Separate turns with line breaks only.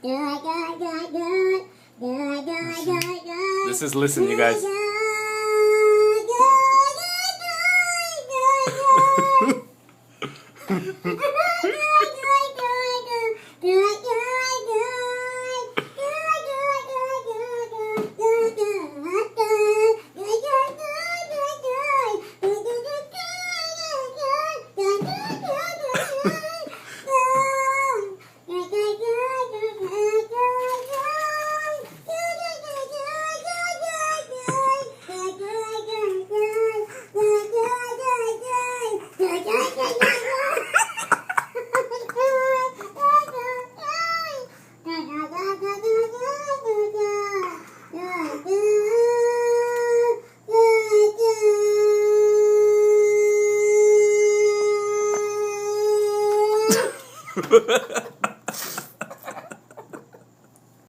Good, good, good, good. Good, good, good, good.
This is listen, you guys. Ha ha ha.